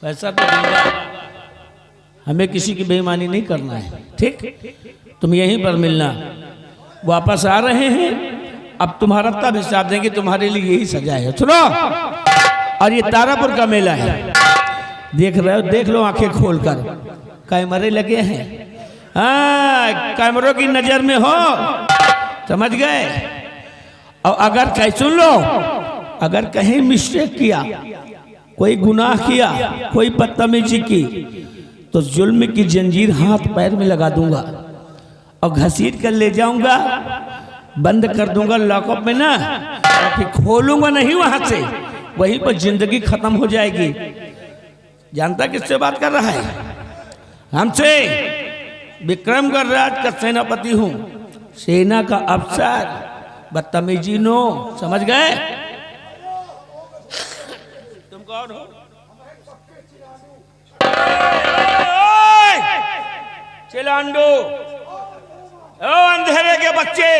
पैसा तो दूंगा, हमें किसी की बेईमानी नहीं करना है, ठीक? तुम यहीं पर मिलना। वापस आ रहे हैं, अब तुम्हारा तब हिसाब देंगे, तुम्हारे लिए यही सजा है। सुनो, और ये तारापुर का मेला है, देख रहे हो? देख लो आंखें खोलकर, कैमरे लगे हैं। हाँ, कैमरों की नजर में हो, समझ गए? और अगर कहीं सुन लो, अगर कहीं मिस्टेक किया, कोई गुनाह किया, कोई बदतमीजी की, तो जुल्म की जंजीर हाथ पैर में लगा दूंगा और घसीट कर ले जाऊंगा, बंद कर दूंगा लॉकअप में ना, और फिर खोलूंगा नहीं वहां से, वहीं पर जिंदगी खत्म हो जाएगी। जानता किससे बात कर रहा है? हमसे। विक्रमगढ़ राज का सेनापति हूं, सेना का अफसर। बदतमीजी नो, समझ गए? तुम कौन हो? चिलांडू, ओ अंधेरे के बच्चे,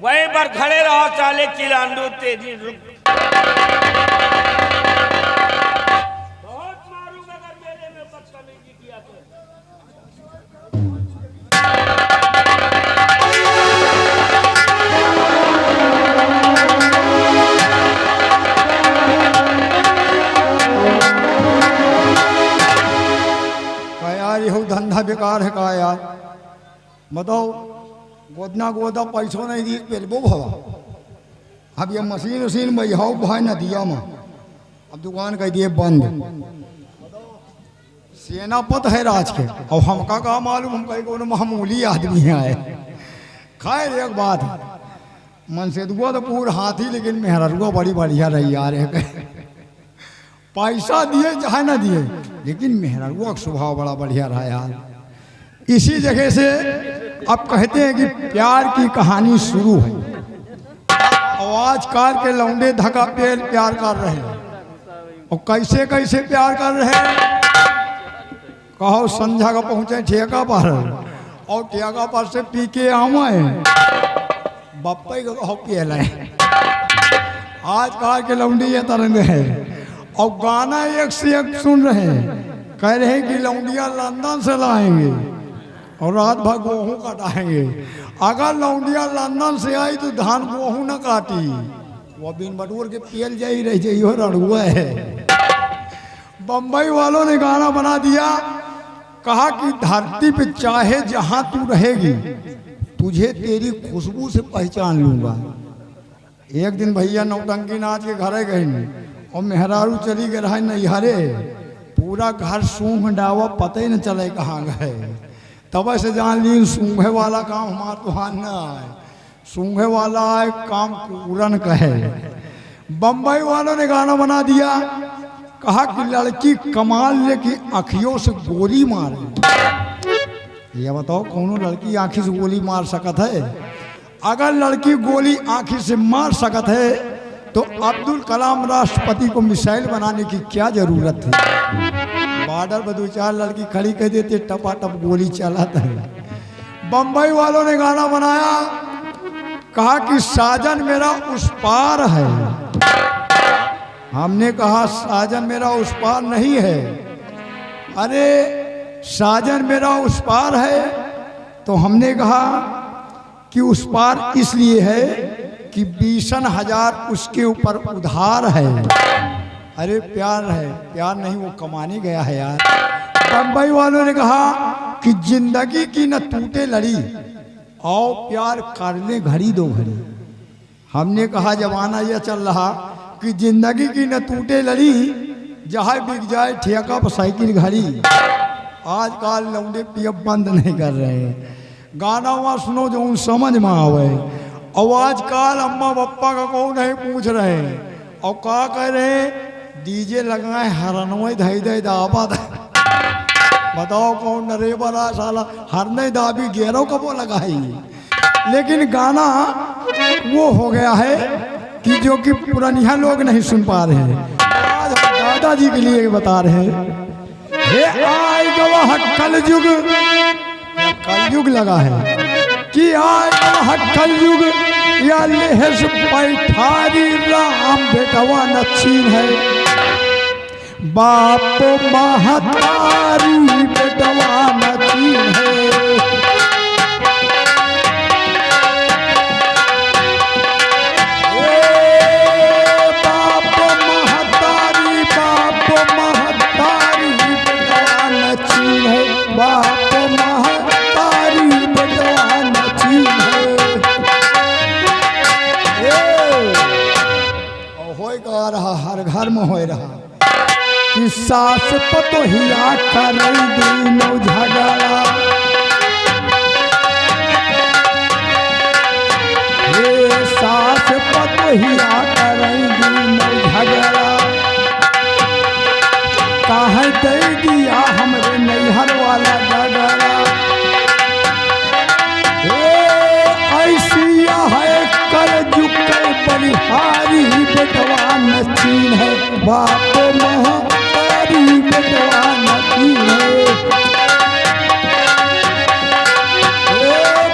वहीं पर खड़े रहो। चाले चिलांडू, तेजी रुक। बहुत मारूंगा अगर मेरे में बदतमीजी किया तो। यह धंधा बेकार है का यार? बताओ, गोदना गोदा पैसों नहीं दी पेलबो भवा। अब ये मशीन उशीन बजाओ भाई न दिया माँ, अब दुकान कह दिए बंद। सेनापत है राज के, और हमका कहा मालूम, हम कहीं को मामूली आदमी आए। खैर एक बात है, मन से दुआ तो पूरा हाथी, लेकिन मेहरुआ बड़ी बढ़िया रही यार। पैसा दिए चाहे ना दिए, लेकिन मेहरुआ का स्वभाव बड़ा बढ़िया रहा यार। इसी जगह से अब कहते हैं कि प्यार की कहानी शुरू है। आवाज कार के लौंडे धक्का पेल प्यार कर रहे हैं, और कैसे कैसे प्यार कर रहे हैं। कहो संध्या का पहुंचे ठेका पर, और ठेका पर से पी के आवे बप्पे को कहो पियल है। आज कार के लौंडे ये तरंग है, और गाना एक से एक सुन रहे हैं। कह रहे हैं कि लौंडिया लंदन से लाएंगे और रात भर गेहूँ कटाएंगे। अगर लौंडिया लंदन से आई तो धान गेहूँ न काटी, वो बिन बटूर के पियल जाई रह जाइए, रड़ुआ है। बम्बई वालों ने गाना बना दिया, कहा कि धरती पे चाहे जहां तू रहेगी, तुझे तेरी खुशबू से पहचान लूंगा। एक दिन भैया नौटंकी नाच के घरे गए, और मेहरारू चली गए रहा नैहरे, पूरा घर सूंघ डावा, पता ही न चले कहाँ गए। तब से जान ली सूंघे वाला काम हमारा तो हाथ न आए, सूंघे वाला आए काम पूरन कहे। बम्बई वालों ने गाना बना दिया, कहा कि लड़की कमाल ले कि आँखियों से गोली मारे। ये बताओ कौन लड़की आँखी से गोली मार सकत है? अगर लड़की गोली आँखी से मार सकत है, तो अब्दुल कलाम राष्ट्रपति को मिसाइल बनाने की क्या जरूरत थी? बॉर्डर पर दो चार लड़की खड़ी कर देते, टपा टप गोली चलाता है। बम्बई वालों ने गाना बनाया, कहा कि साजन मेरा उस पार है। हमने कहा साजन मेरा उस पार नहीं है। अरे साजन मेरा उस पार है, तो हमने कहा कि उस पार इसलिए है कि 20,000 उसके ऊपर उधार है। अरे प्यार है, प्यार नहीं, वो कमाने गया है यार। बम्बई वालों ने कहा कि जिंदगी की न टूटे लड़ी, आओ प्यार कर ले घड़ी दो घड़ी। हमने कहा जमाना यह चल रहा कि जिंदगी की न टूटे लड़ी, जहाँ बिक जाए ठेका पर साइकिल घड़ी। आजकल लौंडे पियब बंद नहीं कर रहे हैं, गाना वहाँ सुनो जो समझ में आवे। आवाज काल अम्मा पप्पा का कौन नहीं पूछ रहे, और क्या कह रहे, डीजे लगाए हरनवे धई दे दाबा। बताओ कौन नरे बड़ा साला हरने दाबी गेरो कबो लगाई। लेकिन गाना वो हो गया है कि जो कि पुरानिया लोग नहीं सुन पा रहे हैं। आज दादाजी के लिए बता रहे हैं, हे आय गवाह कलयुग, कलयुग लगा है कि आय गवाह कलयुग, या लेहस पैठारी राम बेटवा नक्षीन है। बाप महतारी बेटवा नची है। बाप महतारी बेटवा नची है। बाप महतारी बेटवा नची है। होए गा रहा, हर घर में हो रहा कि सास पतोहिया करई दिनो झगड़ा। ये सास पतोहिया करई दिनो झगड़ा। काहे दे दिया हमरे नैहर वाला झगड़ा। ऐसी है कर झुके बलिहारी बेटवा नचीन है। बाप महतारी बेटवा नचीन है।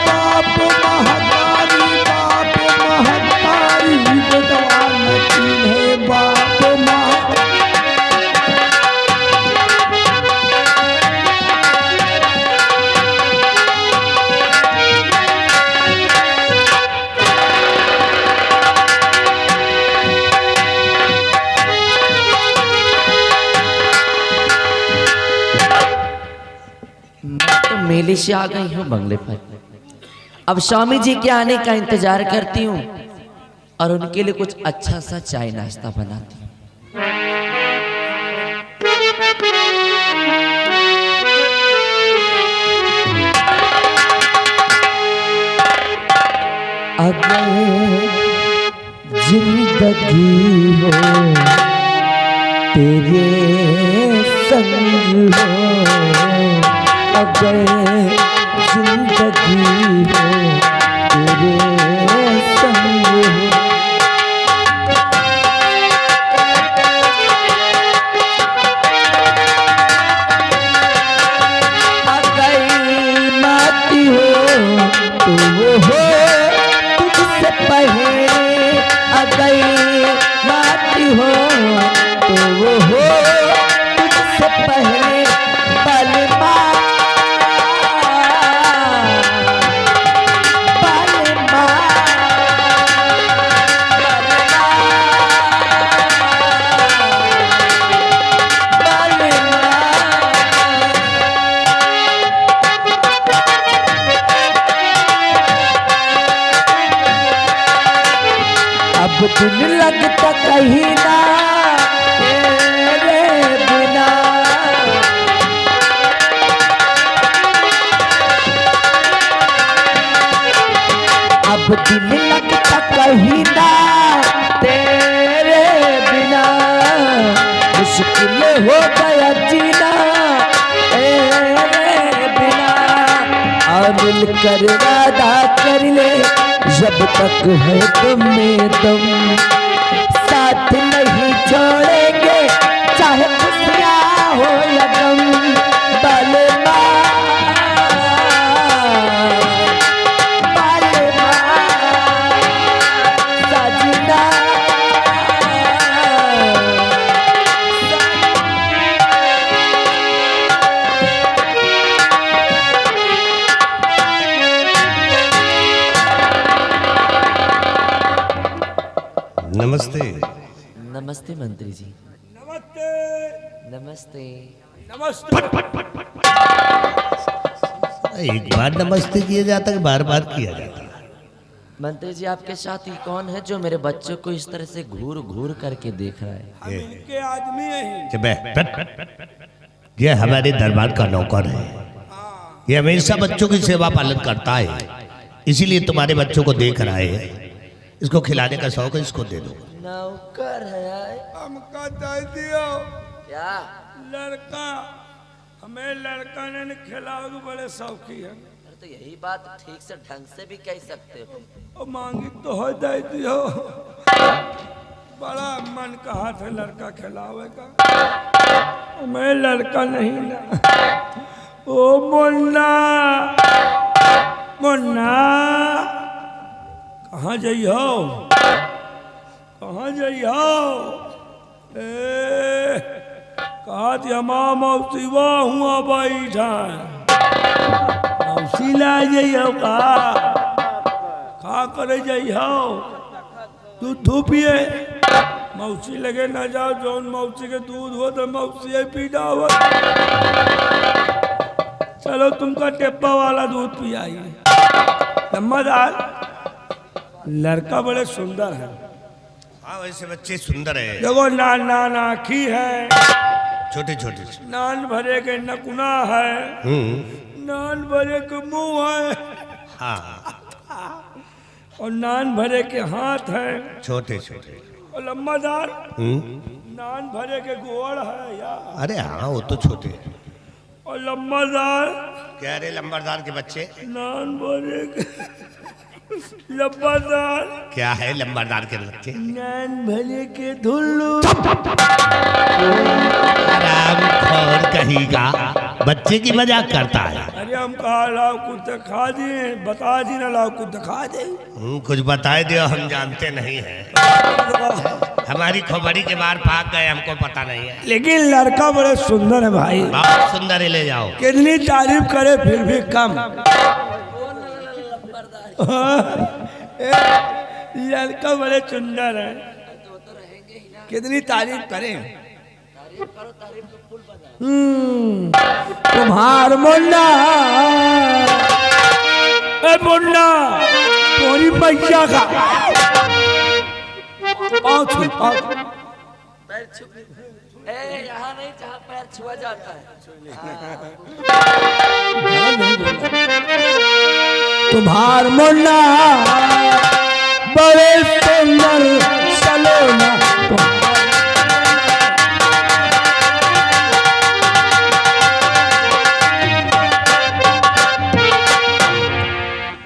बाप महतारी बेटवा नचीन है। बाप मेले से आ गई हूँ बंगले पर। अब स्वामी जी के आने का इंतजार करती हूँ और उनके लिए कुछ अच्छा सा चाय नाश्ता बनाती हूँ। अगर जिंदगी हो तेरे संग हो, अगर जिंदगी हो तेरे संग हो, अगर माटी हो तो वो हो तुझसे पहले, अगर माटी हो तो वो हो तुझसे पहले। बलमा अब दिल लगता कहीं ना तेरे बिना। अब दिल लगता कहीं ना तेरे बिना। मुश्किल हो गया जीना तेरे बिना। और मिलकर वादा कर ले जब तक है तुम में तुम, साथ नहीं छोड़ेंगे चाहे खुशियाँ हो या गम। बलमा बलमा सजना नमस्ते। नमस्ते मंत्री जी। नमस्ते नमस्ते। नमस्ते। एक बार नमस्ते किया जाता है, बार बार किया जाता है। मंत्री जी आपके साथ ही कौन है जो मेरे बच्चों को इस तरह से घूर घूर करके देख रहा है? हम इनके आदमी हैं। ये हमारे दरबार का नौकर है। ये हमेशा बच्चों की सेवा पालन करता है, इसीलिए तुम्हारे बच्चों को देख रहा है। इसको खिलाने का शौक है, इसको दे दो। नौकर है हमका दे दियो क्या? लड़का, हमें लड़का ने खिलाओगे, बड़े शौकी है। अरे तो यही बात ठीक से ढंग से भी कह सकते हो। और मांगी तो हो दे दियो। बड़ा मन कहा था लड़का खिलावे का, मैं लड़का नहीं ना। ओ मुन्ना मुन्ना, कहाँ जाइयो, कहाँ जाइयो? कहा थी हमा मौसी वाह हुआ बैठा मौसी ला जइयो का करे जइयो दूध धूपिए मौसी लगे ना जाओ जौन मौसी के दूध हो तो मौसी पीना हो चलो तुमका टेप्पा वाला दूध पियाइए नम्मदार लड़का बड़े सुंदर है हाँ वैसे बच्चे सुंदर है देखो नान आखी है छोटे छोटे नान भरे के नकुना है नान भरे के मुंह है हाँ और नान भरे के हाथ है छोटे छोटे और लम्बादार नान भरे के गोड़ है यार अरे हाँ वो तो छोटे और लम्बादार क्या रे लंबरदार के बच्चे नान भरे के लम्बादार क्या है लंबरदार के बच्चे नान भरे के धुल्लू आराम खोर कहीगा बच्चे की मजाक करता है अरे हम कहा लाओ कुछ दिखा दिए बता दी ना लाओ कुछ दिखा दे कुछ बताए दियो हम जानते नहीं है हमारी खोपड़ी के बाहर भाग गए हमको पता नहीं है लेकिन लड़का बड़े सुंदर है भाई बहुत सुंदर है ले जाओ कितनी तारीफ करे फिर भी कम लड़का बड़े सुंदर है कितनी तारीफ करें तुम्हार मुन्ना ए मुन्ना तुम्हारी मैया का पैर छू यहाँ नहीं जहाँ पैर छुआ जाता है तुम्हार मुन्ना बड़े सुंदर सलोना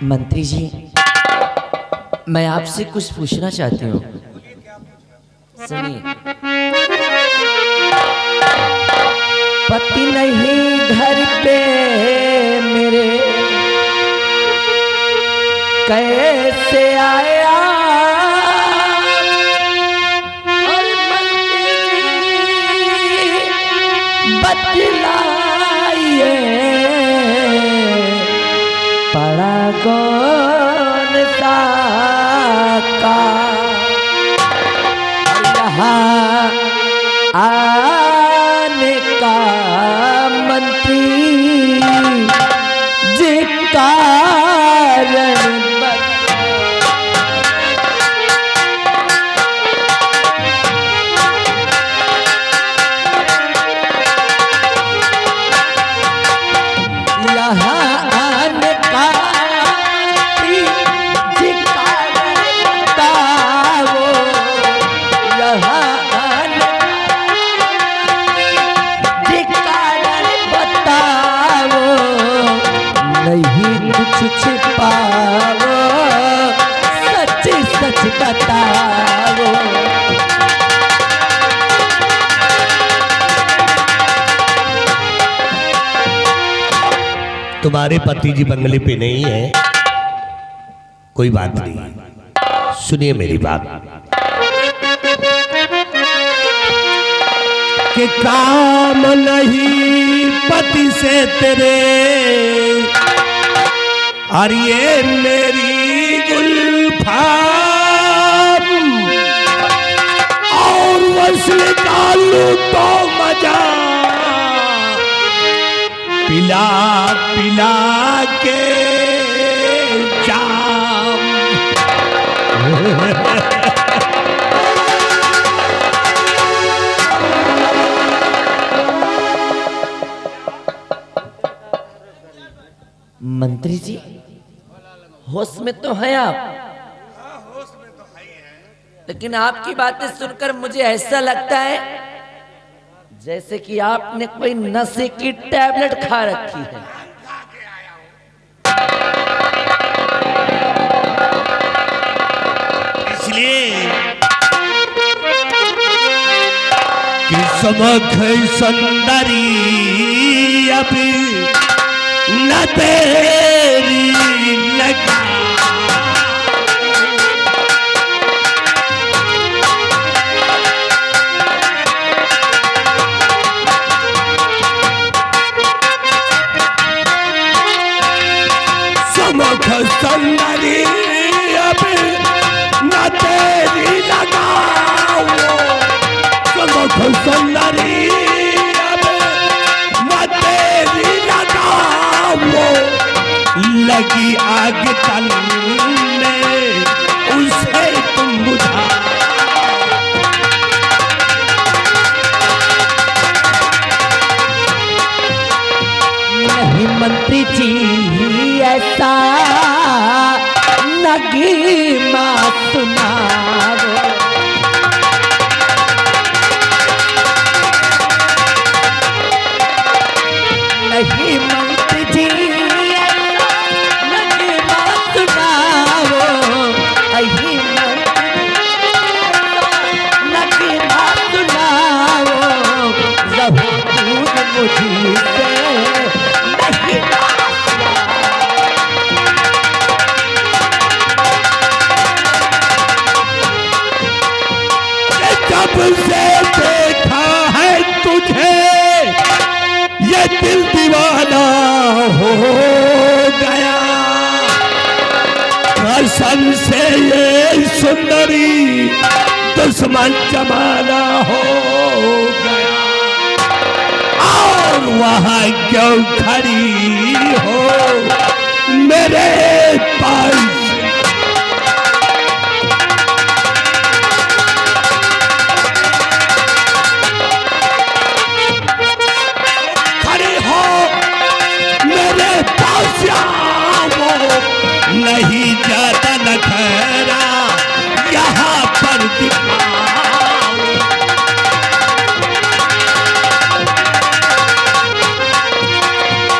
मंत्री जी मैं आपसे कुछ पूछना चाहती हूँ सुनिए पति नहीं घर पे मेरे कैसे आया और मंत्री जी बतलाइए पड़ा कौन सा का यहाँ आने का मंत्री जी कारण यहाँ आने का जी कारण बताओ यहाँ आने जी कारण बताओ नहीं कुछ छिपाओ सच सच बताओ तुम्हारे पति जी बंगले पे नहीं है कोई बात नहीं सुनिए मेरी बात कि काम नहीं पति से तेरे और ये मेरी गुलफाम और वैसे डालू तो मजा पिला पिला के जाम मंत्री जी होश में तो हैं आप लेकिन आपकी बातें सुनकर मुझे ऐसा लगता है जैसे कि आपने कोई नशे की टैबलेट खा रखी है इसलिए कि समख सुंदरी अभी न तेरी लगा जब से देखा है तुझे ये दिल दीवाना हो गया, कसम से ये सुंदरी दुश्मन जमाना हो गया। और वहां क्यों खड़ी हो मेरे पास, खड़ी हो मेरे पास आओ, नहीं जाता नखरा यहाँ पर दिखाओ।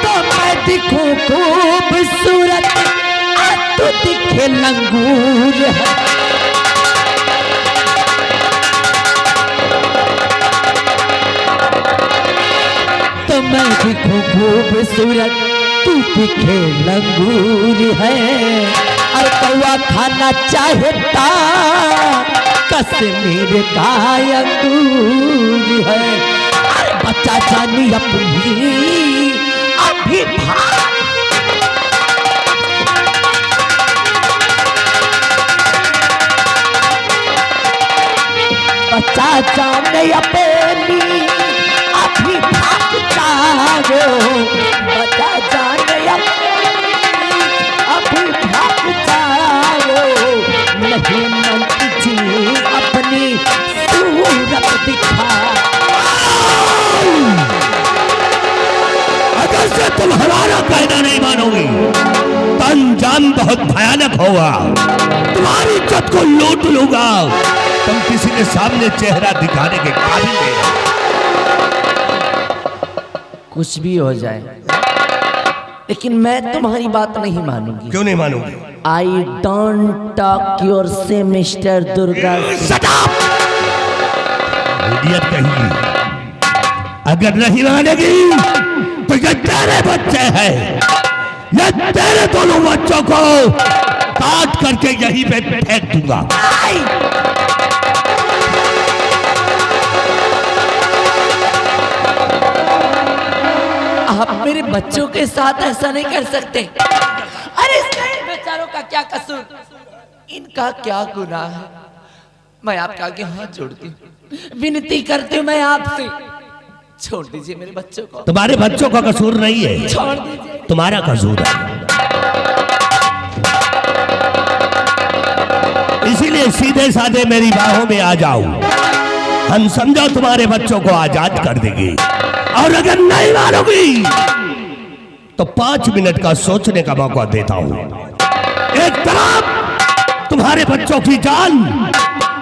तो मैं दिखूं खूबसूरत, तो दिखे लंगूर है। तो मैं दिखूं खूबसूरत, तू दिखे लंगूर है। और कौआ खाना चाहता कश्मीर का अंगूर है। अरे बच्चा जानी अपनी अभी भाग, बच्चा जाने अपनी अभी भागता हो, बच्चा जाने अपनी अभी भागता हो। नहीं मनती जी अपनी सूरत दिखा। अगर से तुम हमारा कहना नहीं मानोगी तो अंजाम बहुत भयानक होगा। तुम्हारी इज्जत को लूट लूंगा, तुम किसी के सामने चेहरा दिखाने के काबिल नहीं। कुछ भी हो जाए, लेकिन मैं तुम्हारी बात नहीं मानूंगी। क्यों नहीं मानोगी? आई डोंट टॉक योर से मिस्टर दुर्गा। इडियट कहीं, अगर नहीं मानेगी तो ये तेरे बच्चे हैं, ये तेरे दोनों बच्चों को काट करके यहीं पे फेंक दूंगा। आप मेरे बच्चों के साथ ऐसा नहीं कर सकते। अरे बेचारों का क्या कसूर, इनका क्या गुनाह है। मैं आपके आगे हाथ जोड़ती हूँ, विनती करती हूँ मैं आपसे, छोड़ दीजिए मेरे बच्चों को। तुम्हारे बच्चों का कसूर नहीं है, छोड़ दीजिए, तुम्हारा कसूर है। इसीलिए सीधे साधे मेरी बाहों में आ जाओ, हम समझो तुम्हारे बच्चों को आजाद कर देंगे। और अगर नहीं मानोगी तो 5 मिनट का सोचने का मौका देता हूं। एक तरफ तुम्हारे बच्चों की जान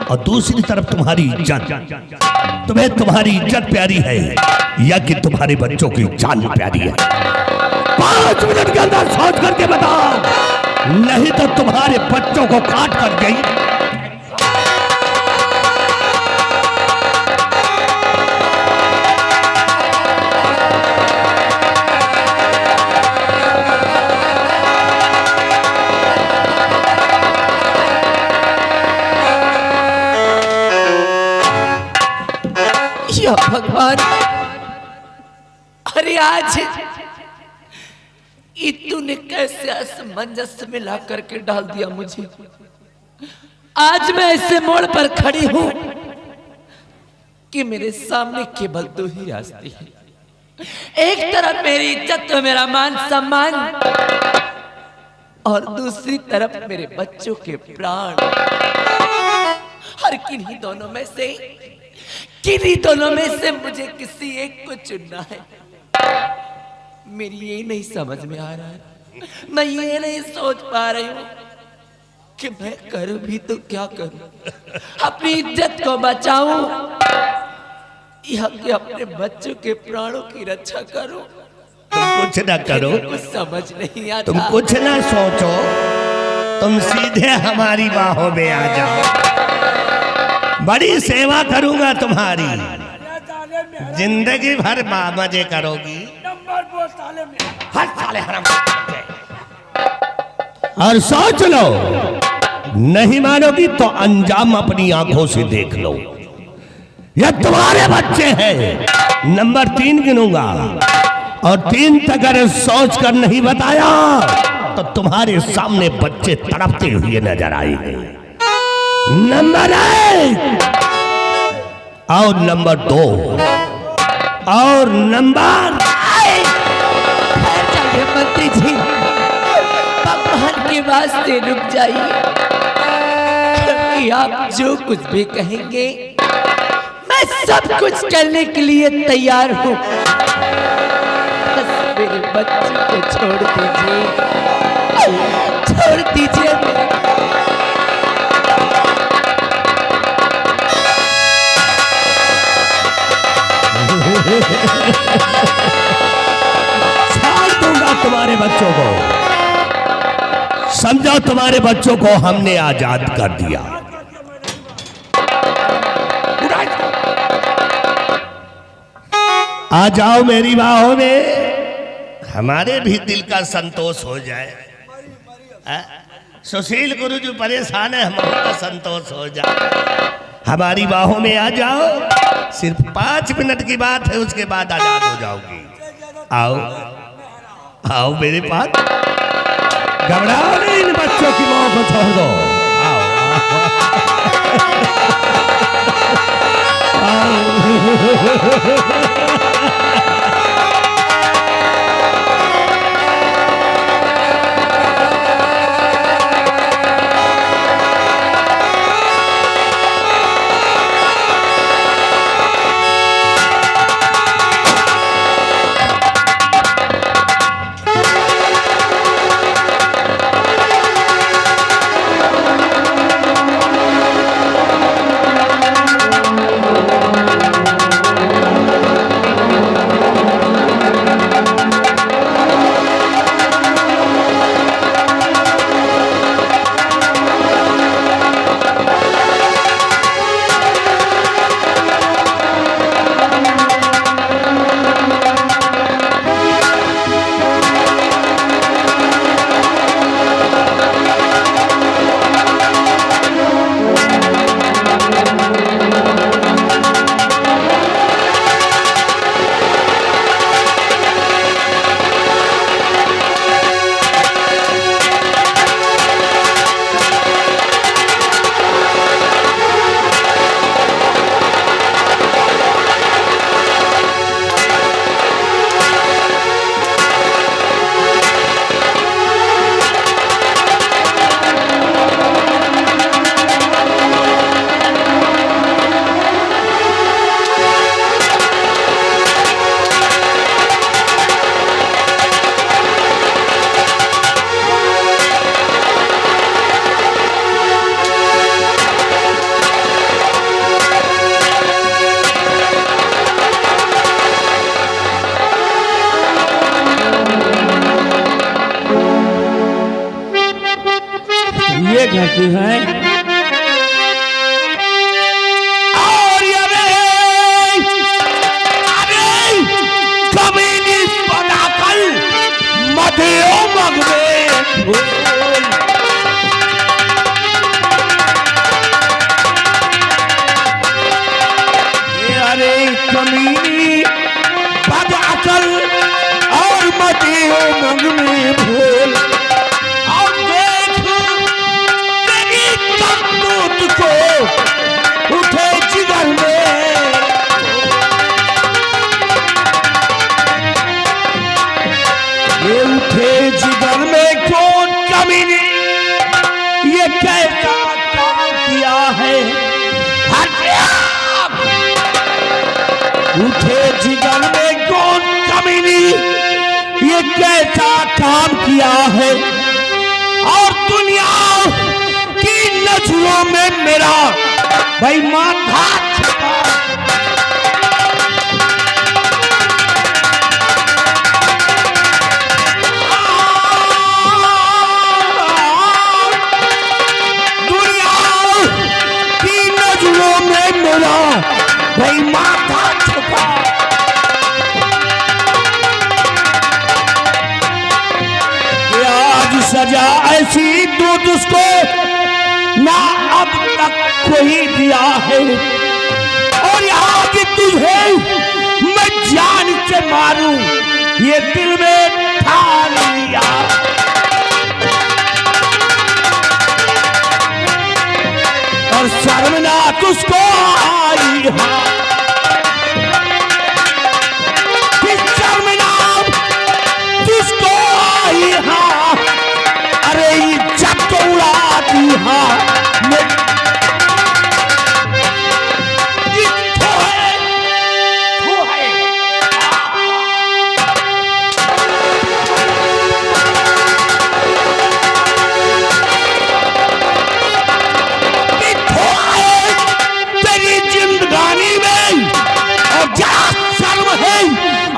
और दूसरी तरफ तुम्हारी इज्जत। तुम्हें तुम्हारी इज्जत प्यारी है या कि तुम्हारे बच्चों की जान प्यारी है? 5 मिनट के अंदर सोच करके बताओ, नहीं तो तुम्हारे बच्चों को काट कर गई। या भगवान, अरे आज तूने कैसे असमंजस में ला करके डाल दिया मुझे। आज मैं ऐसे मोड़ पर खड़ी हूं कि मेरे सामने केवल 2 ही रास्ते हैं। एक तरफ मेरी इज्जत और मेरा मान सम्मान, और दूसरी तरफ मेरे बच्चों के प्राण। हर किन्हीं दोनों में से मुझे किसी एक को चुनना है। मेरी ये नहीं समझ में आ रहा है, मैं ये नहीं सोच पा रही हूँ कि मैं करूँ भी तो क्या करूँ। अपनी इज्जत को बचाऊं या कि अपने बच्चों के प्राणों की रक्षा करूं। तुम कुछ ना करो, कुछ समझ नहीं आता। तुम कुछ ना सोचो, तुम सीधे हमारी बाहों में आ जाओ। बड़ी सेवा करूंगा तुम्हारी, जिंदगी भर मजे करोगी। हर साले हराम। और सोच लो, नहीं मानोगी तो अंजाम अपनी आंखों से देख लो। ये तुम्हारे बच्चे हैं। नंबर 3 गिनूंगा और 3 तक अगर सोच कर नहीं बताया तो तुम्हारे सामने बच्चे तड़पते हुए नजर आएंगे। नंबर 1 और नंबर 2 और नंबर। मंत्री जी, भगवान के वास्ते रुक जाइए, क्योंकि आप जो कुछ भी कहेंगे मैं सब कुछ करने के लिए तैयार हूँ। बस मेरे बच्चे को छोड़ दीजिए, छोड़ दीजिए। छोड़ दूंगा तुम्हारे बच्चों को। समझो, तुम्हारे बच्चों को हमने आजाद कर दिया। आ जाओ मेरी बाहों में, हमारे भी दिल का संतोष हो जाए। सुशील गुरु जी परेशान है, हमारा संतोष हो जाए। हमारी बाहों में आ जाओ, सिर्फ 5 मिनट की बात है, उसके बाद आजाद हो जाओगी। आओ आओ मेरे पास, घबराओ नहीं, इन बच्चों की मां को छोड़ दो। आओ कहती है और कम्युनिस्ट बनाकर मधेओ मगवे अरे कमीनी बनाकर और मधेओ मगवे भूल और देख तेरी कमजोरी को उठे जिगर में ये उठे जिगर में कौन कमीनी ये कैसा काम किया है उठे जिगर में कौन कमीनी ये कैसा काम किया है और दुनिया की नजरों में मेरा भाई माथा छुपा दुनिया की नजरों में मेरा भाई माथा छुपा आज सजा ऐसी दूध उसको ना अब तक कोई दिया है और यहाँ आज तुझे मैं जान से मारूं ये दिल में ठान लिया। और शर्मनाक उसको आई हाँ, शर्मनाक तुझको आई हाँ, अरे इज्जत तो उड़ा दी हाँ।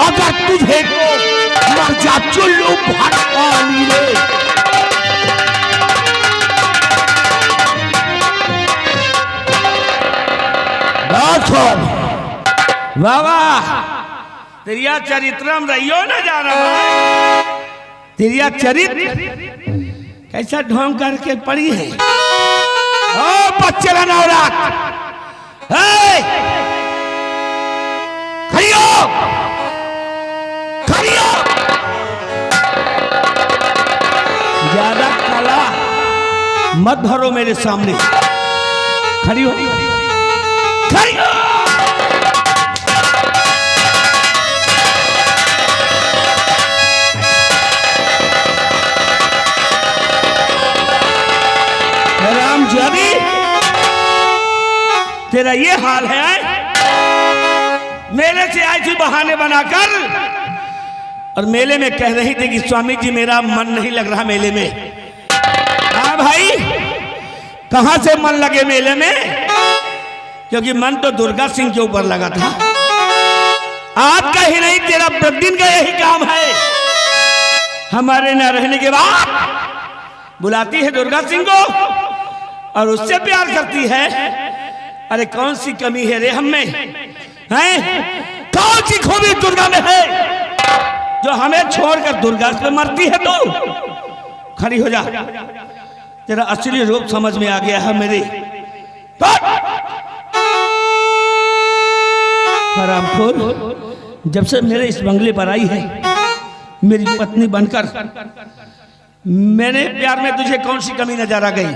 अगर तुझे मर जा चुल्लू भर पानी रे। बाबा तेरिया चरित्रम रहियो न जाना, तेरिया चरित्र कैसा ढोंग करके पड़ी है। ओ बच्चे का नौरात खड़ियो खड़ियो, ज्यादा काला मत भरो मेरे सामने, खड़ी हो खड़ी हो। राम जी तेरा ये हाल है, मेले से आई थी बहाने बनाकर और मेले में कह रही थी कि स्वामी जी मेरा मन नहीं लग रहा मेले में। हाँ भाई कहां से मन लगे मेले में, क्योंकि मन तो दुर्गा सिंह के ऊपर लगा था। आज का ही नहीं तेरा प्रतिदिन का यही काम है, हमारे न रहने के बाद बुलाती है दुर्गा सिंह को और उससे प्यार करती है। अरे कौन सी कमी है रे हम में, हैं? कौन सी खूबी दुर्गा में है जो हमें छोड़कर दुर्गा पे मरती है? तू खड़ी हो जा, तेरा असली रूप समझ में आ गया है मेरे। हरामखोर, जब से मेरे इस बंगले पर आई है मेरी पत्नी बनकर, मैंने प्यार में तुझे कौन सी कमी नजर आ गई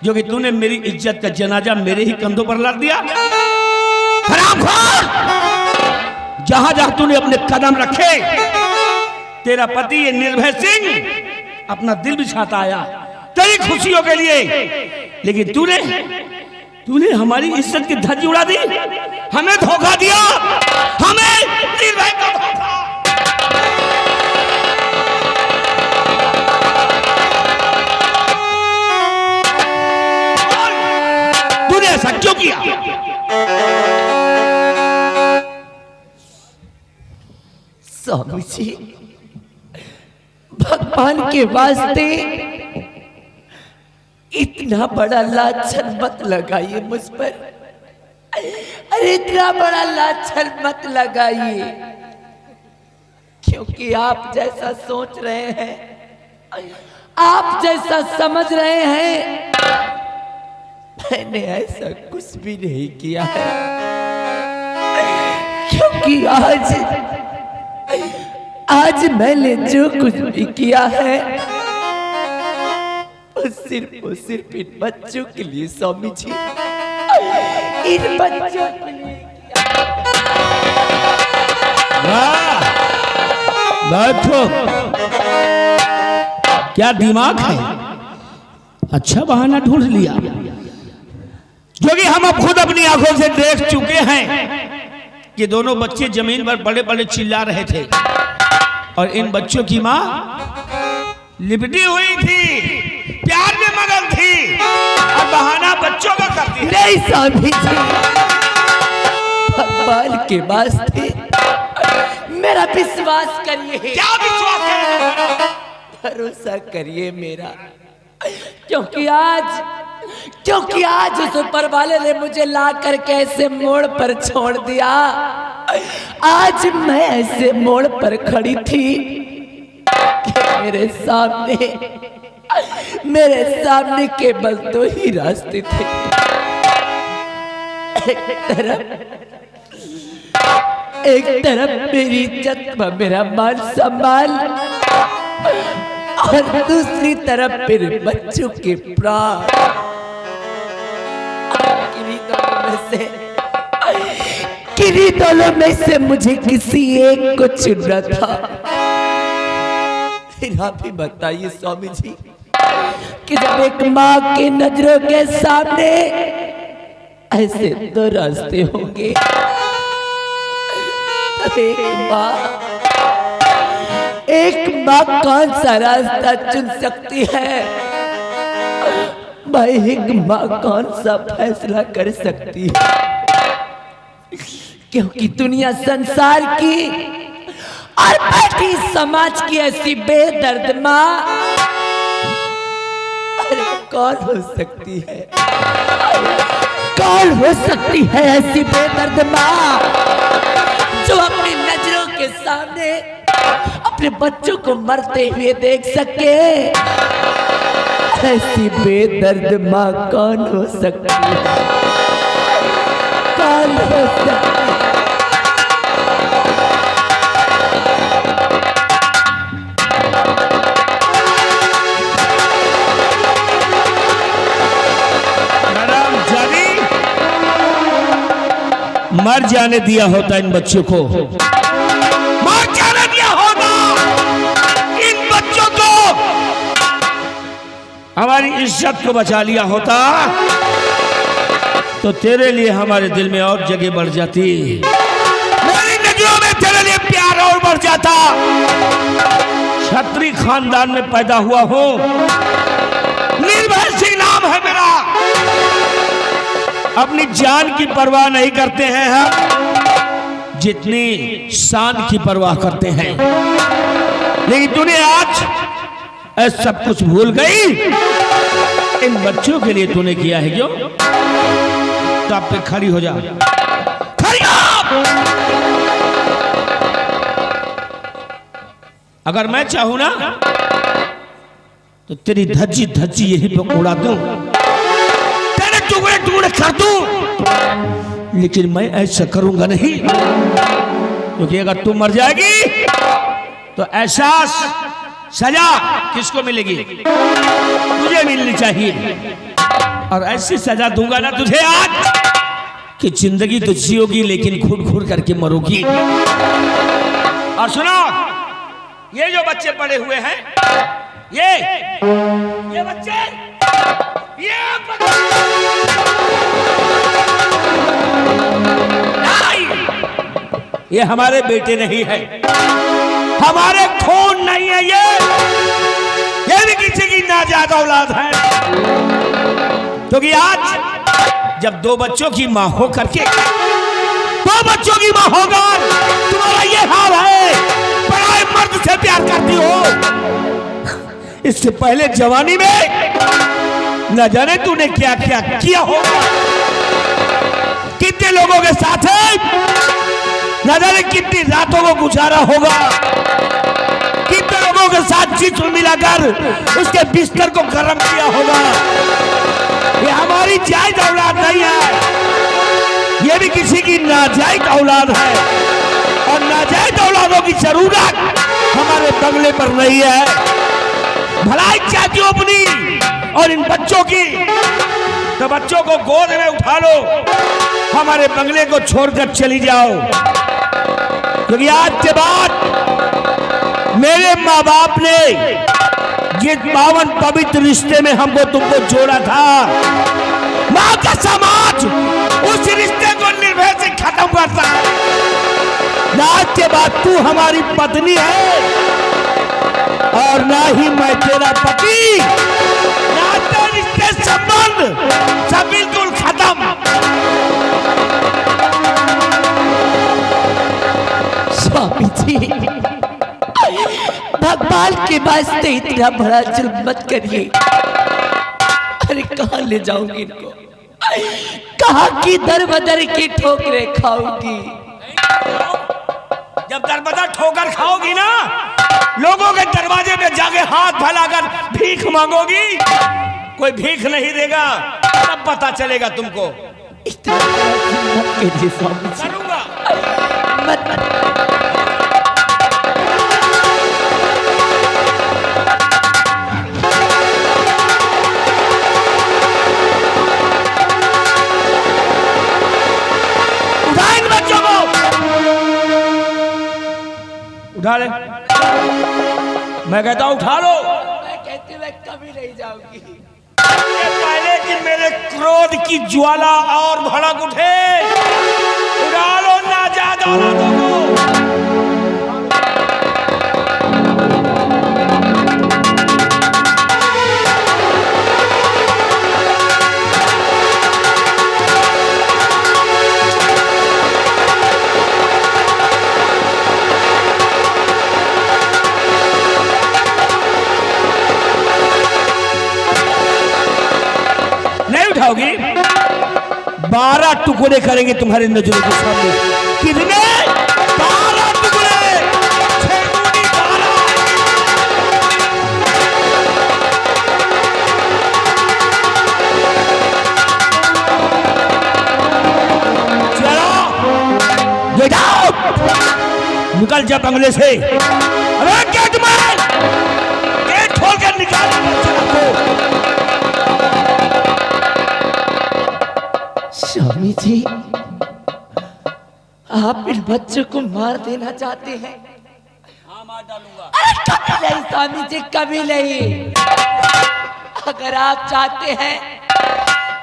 जो कि तूने मेरी इज्जत का जनाजा मेरे ही कंधों पर लाद दिया? हरामखोर, जहां जहां तूने अपने कदम रखे तेरा पति ये निर्भय सिंह अपना दिल बिछाता आया तेरी खुशियों के लिए, लेकिन तूने हमारी इज्जत की धज्जी उड़ा दी, हमें धोखा दिया, हमें निर्भय का धोखा। तूने ऐसा क्यों किया? स्वामी जी भगवान के वास्ते इतना बड़ा लाछन मत लगाइए मुझ पर, अरे इतना बड़ा लाछन मत लगाइए, क्योंकि आप जैसा सोच रहे हैं, आप जैसा समझ रहे हैं, मैंने ऐसा कुछ भी नहीं किया है। क्योंकि आज मैंने जो कुछ भी किया है वो सिर्फ इन बच्चों के लिए स्वामी जी, इन बच्चों के लिए बैठो, क्या दिमाग है? अच्छा बहाना ढूंढ लिया, जो कि हम अब खुद अपनी आंखों से देख चुके हैं कि दोनों बच्चे जमीन पर बड़े बड़े चिल्ला रहे थे और इन बच्चों की माँ लिपटी हुई थी, प्यार में मगन थी और बहाना बच्चों का करती है। नहीं स्वामी जी, भगवान के वास्ते मेरा विश्वास करिए। क्या विश्वास करिए? भरोसा करिए मेरा, क्योंकि आज उस ऊपर वाले ने मुझे ला करके ऐसे मोड़ पर छोड़ दिया। आज मैं ऐसे मोड़ पर खड़ी थी कि मेरे सामने केवल दो ही रास्ते थे, एक तरफ मेरी इज्जत व मेरा मान सम्मान और दूसरी तरफ मेरे बच्चों के प्राण। किन्हीं दोनों में से मुझे किसी एक को चुनना था। फिर आप ही बताइए स्वामी जी कि जब एक माँ की नजरों के सामने ऐसे दो रास्ते होंगे, तब एक माँ कौन सा रास्ता चुन सकती है? भाई एक माँ कौन सा फैसला कर सकती है? क्योंकि दुनिया संसार की और बाकी समाज की ऐसी बेदर्द माँ अरे कौन हो सकती है? कौन हो सकती है ऐसी बेदर्द माँ जो अपनी नजरों के सामने अपने बच्चों को मरते हुए देख सके? ऐसी बेदर्द माँ कौन हो सकती है? कौन हो सकती है? मर जाने दिया होता इन बच्चों को, मर जाने दिया होता इन बच्चों को, हमारी इज्जत को बचा लिया होता तो तेरे लिए हमारे दिल में और जगह बढ़ जाती, मेरी नजरों में तेरे लिए प्यार और बढ़ जाता। क्षत्रिय खानदान में पैदा हुआ हूं, निर्भय सिंह नाम है मेरा। अपनी जान की परवाह नहीं करते हैं हम जितनी शान की परवाह करते हैं, लेकिन तूने आज सब कुछ भूल गई। इन बच्चों के लिए तूने किया है क्यों? तो आप पे खड़ी हो जा, खड़ी हो। अगर मैं चाहूं ना तो तेरी धज्जी धज्जी यहीं पे उड़ा दूं, टुकड़े टुकड़े कर दूं, लेकिन मैं ऐसा करूंगा नहीं, क्योंकि अगर तू मर जाएगी तो एहसास सजा किसको मिलेगी? तुझे मिलनी चाहिए। और ऐसी सजा दूंगा ना तुझे आज कि जिंदगी तो जियोगी लेकिन घुट घुट करके मरोगी। और सुनो, ये जो बच्चे पड़े हुए हैं, ये बच्चे, ये हमारे बेटे नहीं है, हमारे खून नहीं है, ये भी किसी की नाजायज औलाद है। क्योंकि आज जब दो बच्चों की मां हो करके, दो बच्चों की मां होकर तुम्हारा ये हाल है, पराए मर्द से प्यार करती हो। इससे पहले जवानी में न जाने तूने क्या क्या किया होगा, कितने लोगों के साथ न जाने कितनी रातों को गुजारा होगा, कितने लोगों के साथ जिस्म मिलाकर उसके बिस्तर को गर्म किया होगा। ये हमारी जायज औलाद नहीं है, ये भी किसी की नाजायज औलाद है। और नाजायज औलादों की जरूरत हमारे बंगले पर नहीं है। भलाई चाहती हो अपनी और इन बच्चों की, तो बच्चों को गोद में उठा लो, हमारे बंगले को छोड़कर चली जाओ। क्योंकि आज के बाद मेरे माँ बाप ने जिस पावन पवित्र रिश्ते में हमको तुमको जोड़ा था, माँ का समाज उस रिश्ते को निर्भय से खत्म करता है। आज के बाद तू हमारी पत्नी है और ना ही मैं तेरा पति, नाते रिश्ते संबंध सब बिल्कुल खत्म। स्वामी जी, भगवान के वास्ते इतना बड़ा जुल्म मत करिए। अरे कहाँ ले जाऊंगी इनको, कहाँ की दर बदर की ठोकरें खाऊंगी? जब दर बदर ठोकर खाओगी ना, लोगों के दरवाजे पे जाके हाथ फैलाकर भीख मांगोगी, कोई भीख नहीं देगा, तब पता चलेगा तुमको। इतना मत कीजिए स्वामी जी, करूंगा। मत। उठा इन बच्चों को, उठा ले। मैं कहता हूं उठा लो। मैं कहती मैं कभी नहीं जाऊंगी। इससे पहले कि मेरे क्रोध की ज्वाला और भड़क उठे, उड़ा लो नाजायज औरतों को। नहीं उठाओगी, 12 टुकड़े करेंगे तुम्हारे नजरों के सामने। कितने? 12 टुकड़े। 6 दूनी 12। चलो ले जाओ, निकल जा बंगले से। अरे गेट में, गेट खोल कर निकाल बच्चों को। स्वामी जी, आप इन बच्चों को मार देना चाहते हैं? हाँ, मार डालूंगा। अरे कभी नहीं स्वामी जी, कभी नहीं। अगर आप चाहते हैं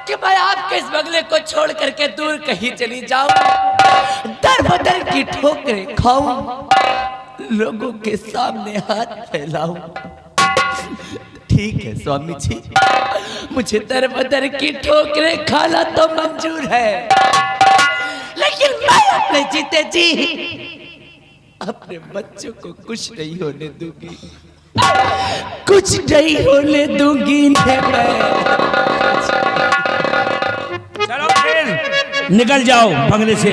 कि मैं आपके इस बंगले को छोड़ करके दूर कहीं चली जाऊं, दर बदर की ठोकरें खाऊं, लोगों के सामने हाथ फैलाऊं, ठीक है स्वामी जी, मुझे दर बदर की ठोकरें खाना तो मंजूर है, लेकिन मैं अपने जीते जी अपने बच्चों को कुछ नहीं होने दूंगी, कुछ नहीं होने दूंगी इन्हें मैं। चलो फिर निकल जाओ बंगले से।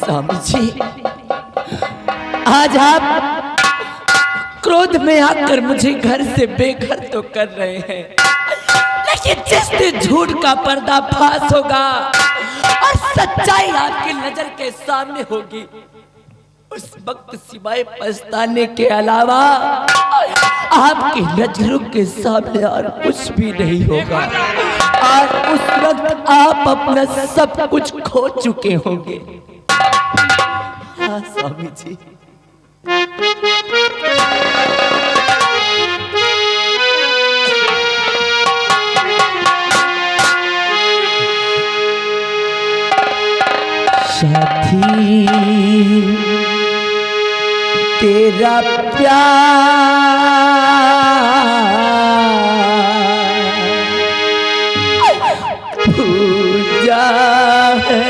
स्वामी जी, आज आप क्रोध में आकर मुझे घर से बेघर तो कर रहे हैं, लेकिन जिस दिन झूठ का पर्दाफाश होगा और सच्चाई आपकी नजर के सामने होगी, उस वक्त सिवाय पछताने के अलावा आपकी नजरों के सामने और कुछ भी नहीं होगा, और उस वक्त आप अपना सब कुछ खो चुके होंगे। हाँ स्वामी जी, साथी तेरा प्यार पूजा है,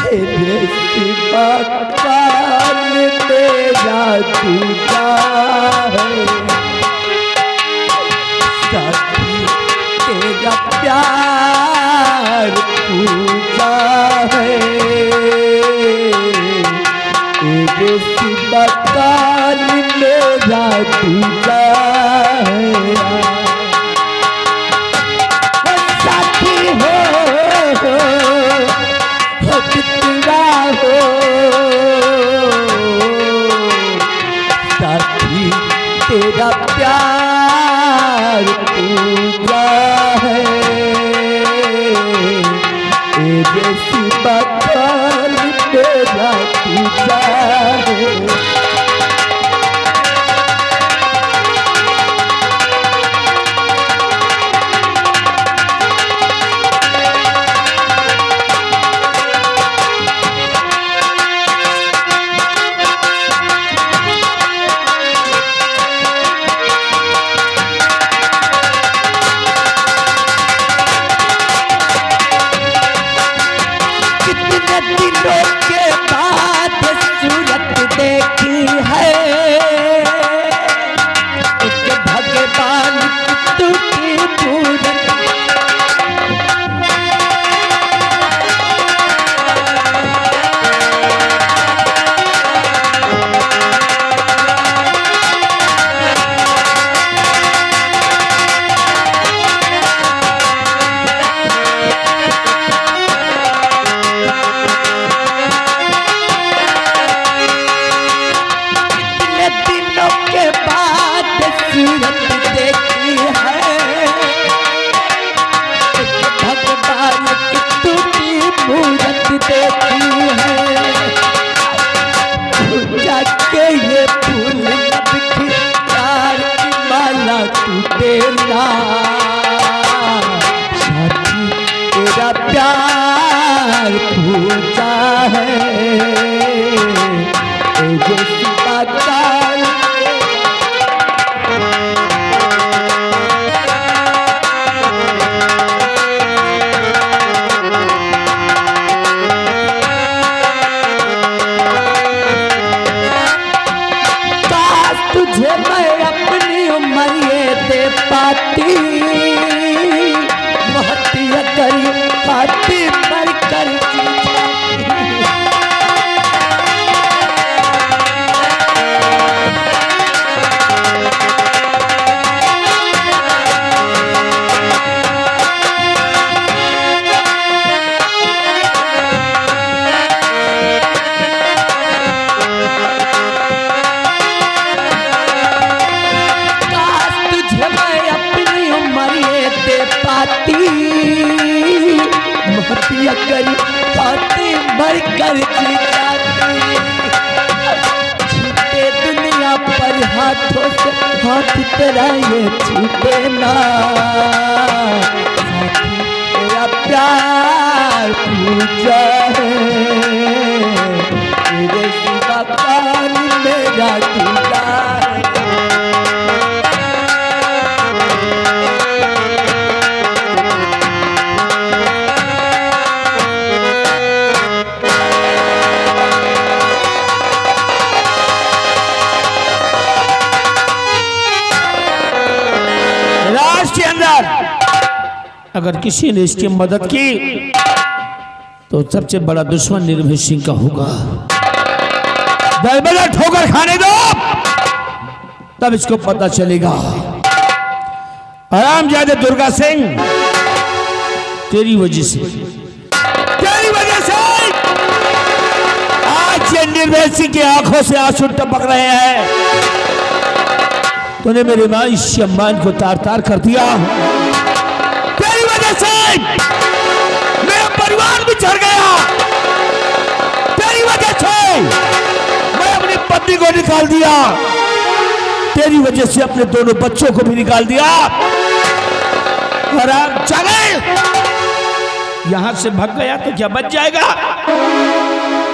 तेरे सिवा काल तेरा दूजा है, साथी तेरा प्यार पूजा है, तेरे सिवा काल मेरा दूजा है। साथी हो कितना हो, साथी तेरा प्यार पूजा है, जैसी बखान तेरा पूजा है। दिनों के बाद सूरत देख टूटे ना। साथी तेरा प्यार पूछा है जो सीता काल। तुझे मैं अपनी उम्र दे पाती, बहुत करी पाती मर कर करी पाती मर कर छूटे दुनिया पर हाथों से हाथ तेरा ये छूटे ना। तेरा प्यार पूछा है तेरे सिवा पानी मेरा टूटा है। अगर किसी ने इसकी मदद की तो सबसे बड़ा दुश्मन निर्भय सिंह का होगा। दरबदर ठोकर खाने दो, तब इसको पता चलेगा। हरामजादे दुर्गा सिंह, तेरी वजह से आज ये निर्भय सिंह की आंखों से आंसू टपक रहे हैं। तूने मेरे मां शम्मान को तार तार कर दिया। मेरा परिवार भी झड़ गया तेरी वजह से। मैं अपनी पत्नी को निकाल दिया तेरी वजह से, अपने दोनों बच्चों को भी निकाल दिया। हराम चले यहां से भाग गया तो क्या बच जाएगा?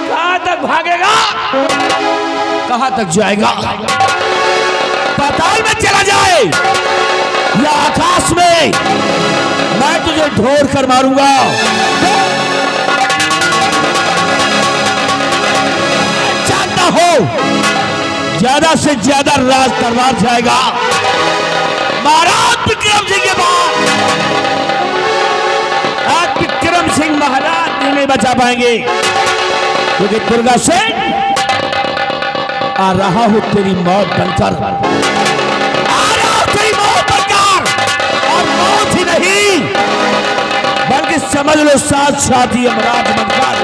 कहां तक भागेगा? कहां तक जाएगा? पाताल में चला जाए या आकाश में, मैं तुझे ढोर कर मारूंगा। जानता हो ज्यादा से ज्यादा राज दरबार जाएगा। महाराज विक्रम सिंह के बाद आज विक्रम सिंह महाराज नहीं बचा पाएंगे, क्योंकि दुर्गा सिंह आ रहा हूं तेरी मौत बनकर, आ रहा हूं तेरी मौत बनकर। और मौत ही नहीं बल्कि समझ लो साथ साथ ही अमराज बनकर।